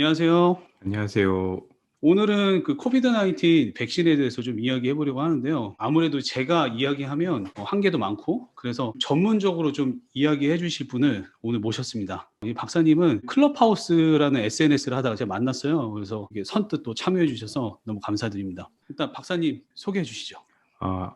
안녕하세요. 안녕하세요. 오늘은 그 코비드-19 백신에 대해서 좀 이야기해 보려고 하는데요. 아무래도 제가 이야기하면 한계도 많고 그래서 전문적으로 좀 이야기해 주실 분을 오늘 모셨습니다. 이 박사님은 클럽하우스라는 SNS를 하다가 제가 만났어요. 그래서 이게 선뜻 또 참여해 주셔서 너무 감사드립니다. 일단 박사님 소개해 주시죠.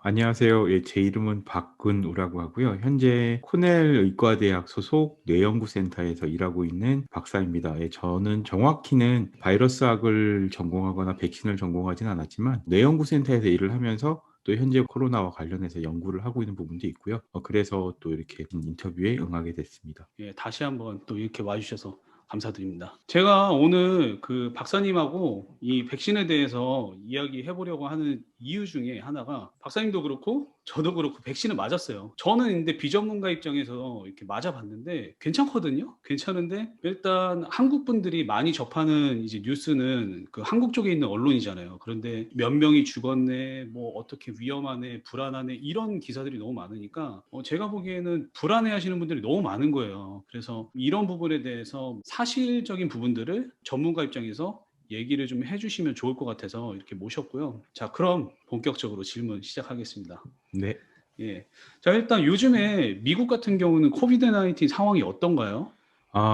안녕하세요. 예, 제 이름은 박근우라고 하고요. 현재 코넬 의과대학 소속 뇌연구센터에서 일하고 있는 박사입니다. 예, 저는 정확히는 바이러스학을 전공하거나 백신을 전공하진 않았지만 뇌연구센터에서 일을 하면서 또 현재 코로나와 관련해서 연구를 하고 있는 부분도 있고요. 그래서 또 이렇게 인터뷰에 응하게 됐습니다. 예, 다시 한번 또 이렇게 와 주셔서 감사드립니다. 제가 오늘 그 박사님하고 이 백신에 대해서 이야기해 보려고 하는 이유 중에 하나가 박사님도 그렇고 저도 그렇고 백신을 맞았어요. 저는 근데 비전문가 입장에서 이렇게 맞아 봤는데 괜찮거든요. 괜찮은데 일단 한국 분들이 많이 접하는 이제 뉴스는 그 한국 쪽에 있는 언론이잖아요. 그런데 몇 명이 죽었네, 뭐 어떻게 위험하네, 불안하네 이런 기사들이 너무 많으니까 제가 보기에는 불안해하시는 분들이 너무 많은 거예요. 그래서 이런 부분에 대해서 사실적인 부분들을 전문가 입장에서 얘기를 좀 해주시면 좋을 것 같아서 이렇게 모셨고요. 자, 그럼 본격적으로 질문 시작하겠습니다. 네. 예. 자, 일단 요즘에 미국 같은 경우는 코비드-19 상황이 어떤가요?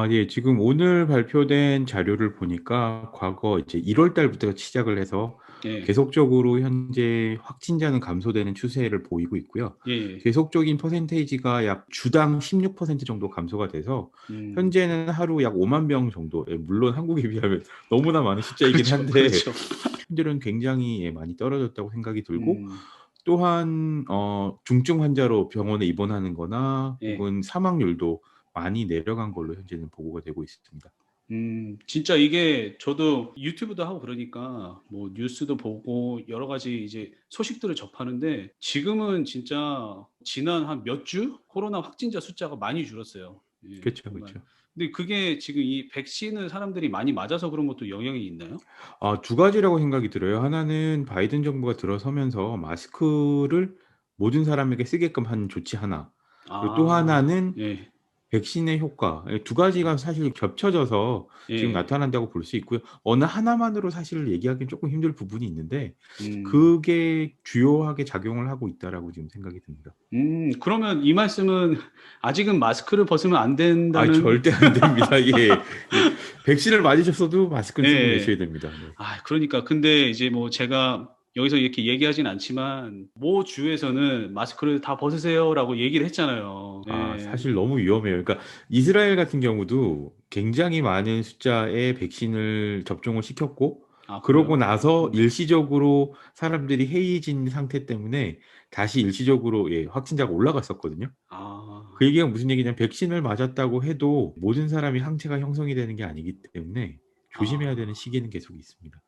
예. 지금 오늘 발표된 자료를 보니까 과거 이제 1월 달부터 시작을 해서 예. 계속적으로 현재 확진자는 감소되는 추세를 보이고 있고요. 예. 예. 계속적인 퍼센테이지가 약 주당 16% 정도 감소가 돼서 음. 현재는 하루 약 5만 명 정도, 예, 물론 한국에 비하면 너무나 많은 숫자이긴 그렇죠. 한데 그렇죠. 현재는 굉장히, 예, 많이 떨어졌다고 생각이 들고, 음. 또한 중증 환자로 병원에 입원하는 거나 예. 혹은 사망률도 많이 내려간 걸로 현재는 보고가 되고 있습니다. 진짜 이게 저도 유튜브도 하고 그러니까 뭐 뉴스도 보고 여러 가지 이제 소식들을 접하는데 지금은 진짜 지난 한 몇 주 코로나 확진자 숫자가 많이 줄었어요. 예, 그쵸, 정말. 그쵸. 근데 그게 지금 이 백신을 사람들이 많이 맞아서 그런 것도 영향이 있나요? 두 가지라고 생각이 들어요. 하나는 바이든 정부가 들어서면서 마스크를 모든 사람에게 쓰게끔 한 조치 하나. 그리고 또 아. 하나는 예. 백신의 효과. 예, 두 가지가 사실 겹쳐져서 지금 예. 나타난다고 볼 수 있고요. 어느 하나만으로 사실 얘기하기는 쪼끔 힘들 부분이 있는데 음. 그게 주요하게 작용을 하고 있다라고 지금 생각이 듭니다. 그러면 이 말씀은 아직은 마스크를 벗으면 안 된다는 절대 안 됩니다. 예. 예. 백신을 맞으셨어도 마스크는 쓰고 예. 계셔야 됩니다. 네. 아, 그러니까 근데 이제 뭐 제가 여기서 이렇게 얘기하진 않지만 모 주에서는 "마스크를 다 벗으세요."라고 얘기를 했잖아요. 예. 사실 너무 위험해요. 그러니까 이스라엘 같은 경우도 굉장히 많은 숫자의 백신을 접종을 시켰고, 아, 그러고 그래요? 나서 일시적으로 사람들이 해이해진 상태 때문에 다시 일시적으로, 예, 확진자가 올라갔었거든요. 아. 그 얘기가 무슨 얘기냐면 백신을 맞았다고 해도 모든 사람이 항체가 형성이 되는 게 아니기 때문에 조심해야 되는 아. 시기는 계속 있습니다.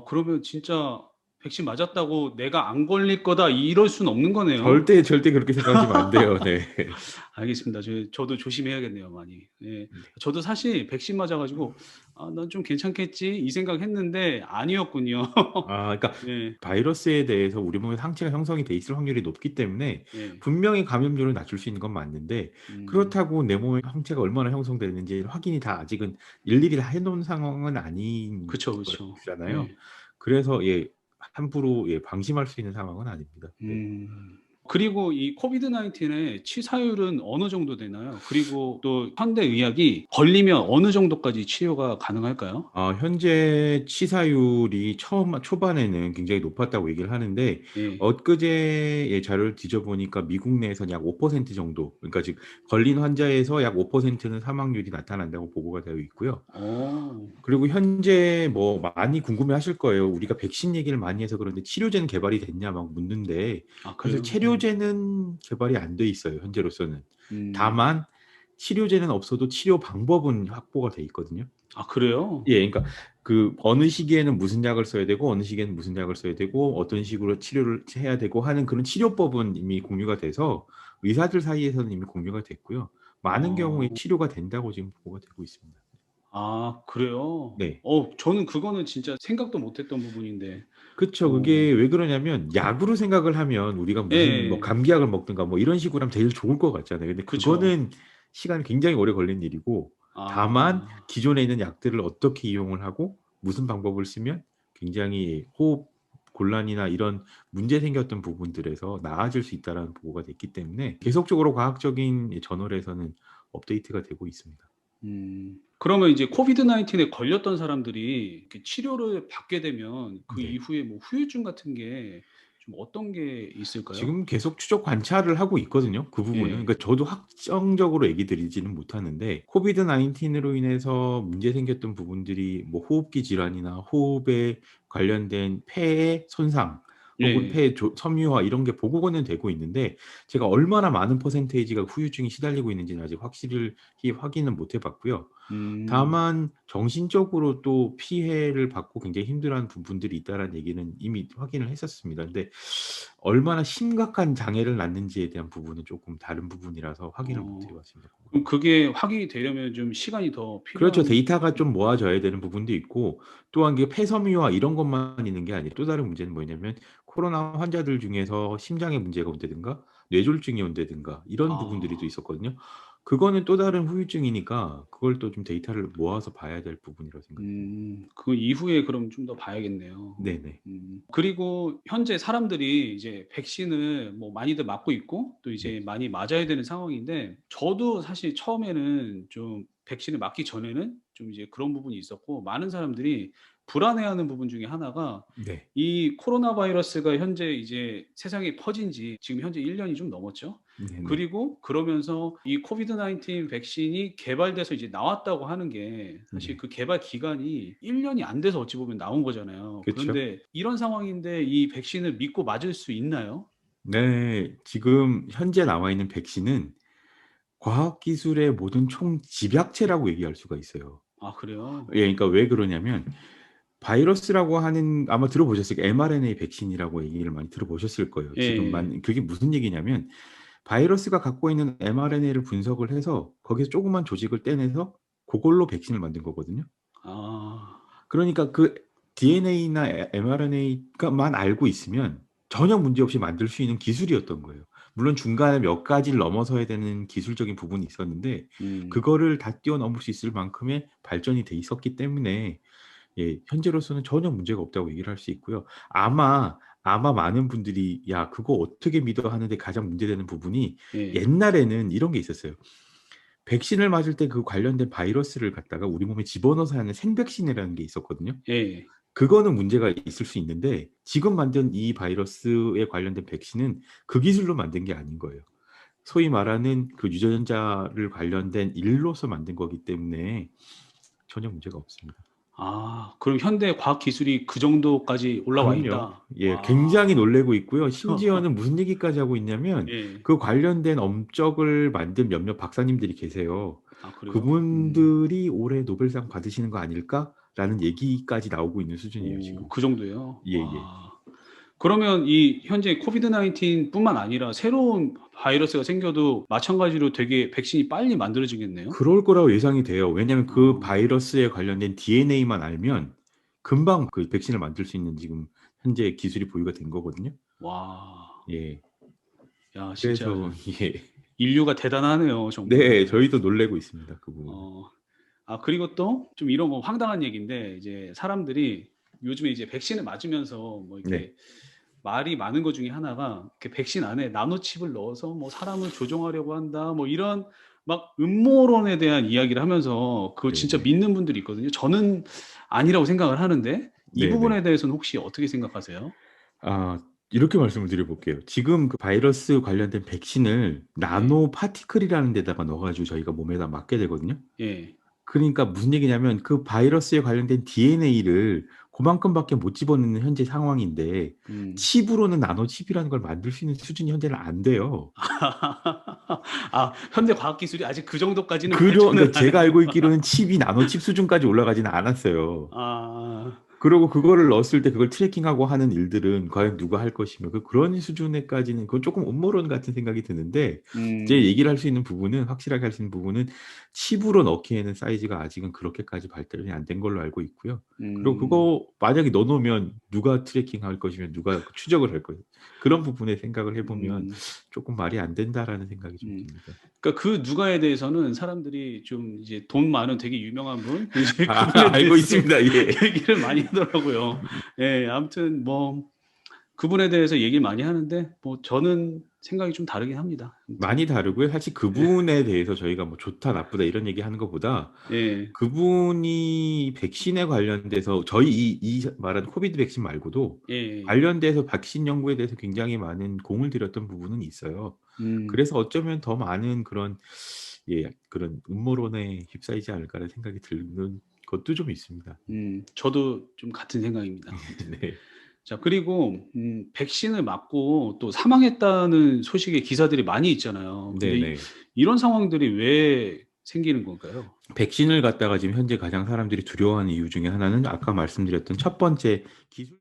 그러면 진짜 '백신 맞았다고 내가 안 걸릴 거다.' 이럴 수는 없는 거네요. 절대, 절대 그렇게 생각하시면 안 돼요. 네. 알겠습니다. 저도 조심해야겠네요, 많이. 예. 네. 저도 사실 백신 맞아 가지고 '아, 난 좀 괜찮겠지.' 이 생각했는데 아니었군요. 그러니까 예. 바이러스에 대해서 우리 몸에 항체가 형성이 돼 있을 확률이 높기 때문에 예. 분명히 감염률을 낮출 수 있는 건 맞는데, 음. 그렇다고 내 몸에 항체가 얼마나 형성되는지 확인이 다 아직은 일일이 다 해 놓은 상황은 아닌 그쵸, 그쵸. 거잖아요. 예. 그래서, 예, 함부로, 예, 방심할 수 있는 상황은 아닙니다. 네. 음. 그리고 이 코비드-19의 치사율은 어느 정도 되나요? 그리고 또 현대의학이 걸리면 어느 정도까지 치료가 가능할까요? 현재 치사율이 처음 초반에는 굉장히 높았다고 얘기를 하는데, 예. 엊그제 자료를 뒤져보니까 미국 내에서는 약 5% 정도, 그러니까 즉 걸린 환자에서 약 5%는 사망률이 나타난다고 보고가 되어 있고요. 어. 그리고 현재 뭐 많이 궁금해하실 거예요. 우리가 백신 얘기를 많이 해서 그런데 치료제는 개발이 됐냐 막 묻는데, 아, 사실 그래요? 예. 치료제는 개발이 안 돼 있어요, 현재로서는. 음. 다만 치료제는 없어도 치료 방법은 확보가 돼 있거든요. 아, 그래요? 예. 그러니까 그 어느 시기에는 무슨 약을 써야 되고 어느 시기에는 무슨 약을 써야 되고 어떤 식으로 치료를 해야 되고 하는 그런 치료법은 이미 공유가 돼서 의사들 사이에서는 이미 공유가 됐고요. 많은 경우에 어. 치료가 된다고 지금 보고가 되고 있습니다. 아, 그래요? 네. 저는 그거는 진짜 생각도 못 했던 부분인데. 그쵸. 어. 그게 왜 그러냐면 약으로 생각을 하면 우리가 무슨 뭐 예예. 감기약을 먹든가 뭐 이런 식으로 하면 제일 좋을 것 같잖아요. 근데 그쵸. 그거는 시간이 굉장히 오래 걸리는 일이고, 다만 아. 기존에 있는 약들을 어떻게 이용을 하고 무슨 방법을 쓰면 굉장히 호흡 곤란이나 이런 문제 생겼던 부분들에서 나아질 수 있다라는 보고가 됐기 때문에 계속적으로 과학적인 저널에서는 업데이트가 되고 있습니다. 그러면 이제 코비드 19에 걸렸던 사람들이 이렇게 치료를 받게 되면 그 네. 이후에 뭐 후유증 같은 게 좀 어떤 게 있을까요? 지금 계속 추적 관찰을 하고 있거든요. 그 부분은. 예. 그러니까 저도 확정적으로 얘기 드리지는 못하는데 코비드 19으로 인해서 문제 생겼던 부분들이 뭐 호흡기 질환이나 호흡에 관련된 폐의 손상 혹은 예예. 폐 섬유화 이런 게 보고는 되고 있는데 제가 얼마나 많은 퍼센테이지가 후유증이 시달리고 있는지는 아직 확실히 확인은 못 해 봤고요. 음. 다만 정신적으로 또 피해를 받고 굉장히 힘들어하는 부분들이 있다라는 얘기는 이미 확인을 했었습니다. 근데 얼마나 심각한 장애를 낳는지에 대한 부분은 조금 다른 부분이라서 확인을 못 해 어. 봤습니다. 그 그럼 부분은. 그게 확인이 되려면 좀 시간이 더 그렇죠. 필요한 데이터가 거죠? 좀 모아져야 되는 부분도 있고 또한 이게 폐섬유화 이런 것만 있는 게 아니라 또 다른 문제는 뭐냐면 코로나 환자들 중에서 심장에 문제가 온다든가 뇌졸중이 온다든가 이런 부분들이 또 아. 있었거든요. 그거는 또 다른 후유증이니까 그걸 또 좀 데이터를 모아서 봐야 될 부분이라고 생각이 듭니다. 그 이후에 그럼 좀 더 봐야겠네요. 네네. 그리고 현재 사람들이 이제 백신을 뭐 많이들 맞고 있고 또 네. 이제 많이 맞아야 되는 상황인데 저도 사실 처음에는 좀 백신을 맞기 전에는 좀 이제 그런 부분이 있었고 많은 사람들이 불안해하는 부분 중에 하나가 네. 이 코로나 바이러스가 현재 이제 세상에 퍼진 지 지금 현재 1 년이 좀 넘었죠. 네네. 그리고 그러면서 이 코비드 19 백신이 개발돼서 이제 나왔다고 하는 게 사실 네. 그 개발 기간이 1 년이 안 돼서 어찌 보면 나온 거잖아요. 그쵸. 그런데 이런 상황인데 이 백신을 믿고 맞을 수 있나요? 네. 지금 현재 나와 있는 백신은 과학기술의 모든 총집약체라고 얘기할 수가 있어요. 아 그래요? 예 그러니까 왜 그러냐면 바이러스라고 하는 아마 들어보셨을 거예요. mRNA 백신이라고 얘기를 많이 들어보셨을 거예요. 지금 예예. 그게 무슨 얘기냐면 바이러스가 갖고 있는 mRNA를 분석을 해서 거기서 조그만 조직을 떼내서 고걸로 백신을 만든 거거든요. 아. 그러니까 그 DNA나 mRNA만 알고 있으면 전혀 문제없이 만들 수 있는 기술이었던 거예요. 물론 중간에 몇 가지를 넘어서야 되는 기술적인 부분이 있었는데 음. 그거를 다 뛰어넘을 수 있을 만큼의 발전이 돼 있었기 때문에 예 현재로서는 전혀 문제가 없다고 얘기를 할 수 있고요. 아마 많은 분들이 "야 그거 어떻게 믿어?" 하는데 가장 문제되는 부분이 예. 옛날에는 이런 게 있었어요. 백신을 맞을 때 그 관련된 바이러스를 갖다가 우리 몸에 집어넣어서 하는 생백신이라는 게 있었거든요. 예예. 그거는 문제가 있을 수 있는데 지금 만든 이 바이러스에 관련된 백신은 그 기술로 만든 게 아닌 거예요. 소위 말하는 그 유전자를 관련된 일로서 만든 거기 때문에 전혀 문제가 없습니다. 아 그럼 현대 과학 기술이 그 정도까지 올라와 그럼요. 있다. 예. 굉장히 와. 놀라고 있고요. 심지어는 무슨 얘기까지 하고 있냐면 예. 그 관련된 업적을 만든 몇몇 박사님들이 계세요. 아 그래요? "그분들이 올해 노벨상 받으시는 거 아닐까?"라는 얘기까지 나오고 있는 수준이에요 지금. 오 그 정도예요? 예예. 와. 그러면 이 현재 코비드 19 뿐만 아니라 새로운 바이러스가 생겨도 마찬가지로 되게 백신이 빨리 만들어지겠네요? 그럴 거라고 예상이 돼요. 왜냐하면 그 어. 바이러스에 관련된 DNA만 알면 금방 그 백신을 만들 수 있는 지금 현재 기술이 보유가 된 거거든요. 와. 예. 야 진짜 그래서 예. 인류가 대단하네요 네. 정말. 저희도 놀라고 있습니다. 그 부분은. 어. 아 그리고 또 좀 이런 거 황당한 얘기인데 이제 사람들이 요즘에 이제 백신을 맞으면서 뭐 네. 이렇게 말이 많은 것 중에 하나가 이렇게 백신 안에 나노칩을 넣어서 뭐 "사람을 조종하려고 한다." 뭐 이런 막 음모론에 대한 이야기를 하면서 그거 진짜 네네. 믿는 분들이 있거든요. 저는 아니라고 생각을 하는데 이 네네. 부분에 대해서는 혹시 어떻게 생각하세요? 아 이렇게 말씀을 드려 볼게요. 지금 그 바이러스 관련된 백신을 네. 나노 파티클이라는 데다가 넣어 가지고 저희가 몸에다 맞게 되거든요. 예. 그러니까 무슨 얘기냐면 그 바이러스에 관련된 DNA를 고만큼밖에 못 집어넣는 현재 상황인데 음. 칩으로는 나노 칩이라는 걸 만들 수 있는 수준이 현재는 안 돼요. 아 현대 과학 기술이 아직 그 정도까지는 그러 발전을 그러니까 안 제가 알고 했구나. 있기로는 칩이 나노 칩 수준까지 올라가지는 않았어요. 아. 그리고 그거를 넣었을 때 그걸 트래킹하고 하는 일들은 과연 누가 할 것이며 그런 수준에까지는 그건 조금 음모론 같은 생각이 드는데 이제 음, 얘기를 할 수 있는 부분은 확실하게 할 수 있는 부분은 칩으로 넣기에는 사이즈가 아직은 그렇게까지 발달이 안 된 걸로 알고 있고요. 그리고 음, 그거 만약에 넣어놓으면 누가 트래킹할 것이며 누가 추적을 할 것이며 그런 부분에 생각을 해보면 음, 조금 말이 안 된다라는 생각이 좀 음. 듭니다. 그러니까 그 누가에 대해서는 사람들이 좀 이제 돈 많은 되게 유명한 분, 이제 아, 그분에 알고 대해서 있습니다. 예. 얘기를 많이 하더라고요. 예, 아무튼 뭐 그분에 대해서 얘기를 많이 하는데 뭐 저는 생각이 좀 다르긴 합니다. 아무튼 많이 다르고요. 사실 그분에 대해서 저희가 뭐 좋다, 나쁘다 이런 얘기하는 것보다 예, 그분이 백신에 관련돼서 저희 이 말하는 코비드 백신 말고도 예, 예. 관련돼서 백신 연구에 대해서 굉장히 많은 공을 들였던 부분은 있어요. 음, 그래서 어쩌면 더 많은 그런 그런 음모론에 휩싸이지 않을까라는 생각이 드는 것도 좀 있습니다. 저도 좀 같은 생각입니다. 아무튼 네. 자 그리고 백신을 맞고 또 사망했다는 소식의 기사들이 많이 있잖아요. 근데 네네. 이런 상황들이 왜 생기는 걸까요? 백신을 갖다가 지금 현재 가장 사람들이 두려워하는 이유 중에 하나는 아까 말씀드렸던 첫 번째 기술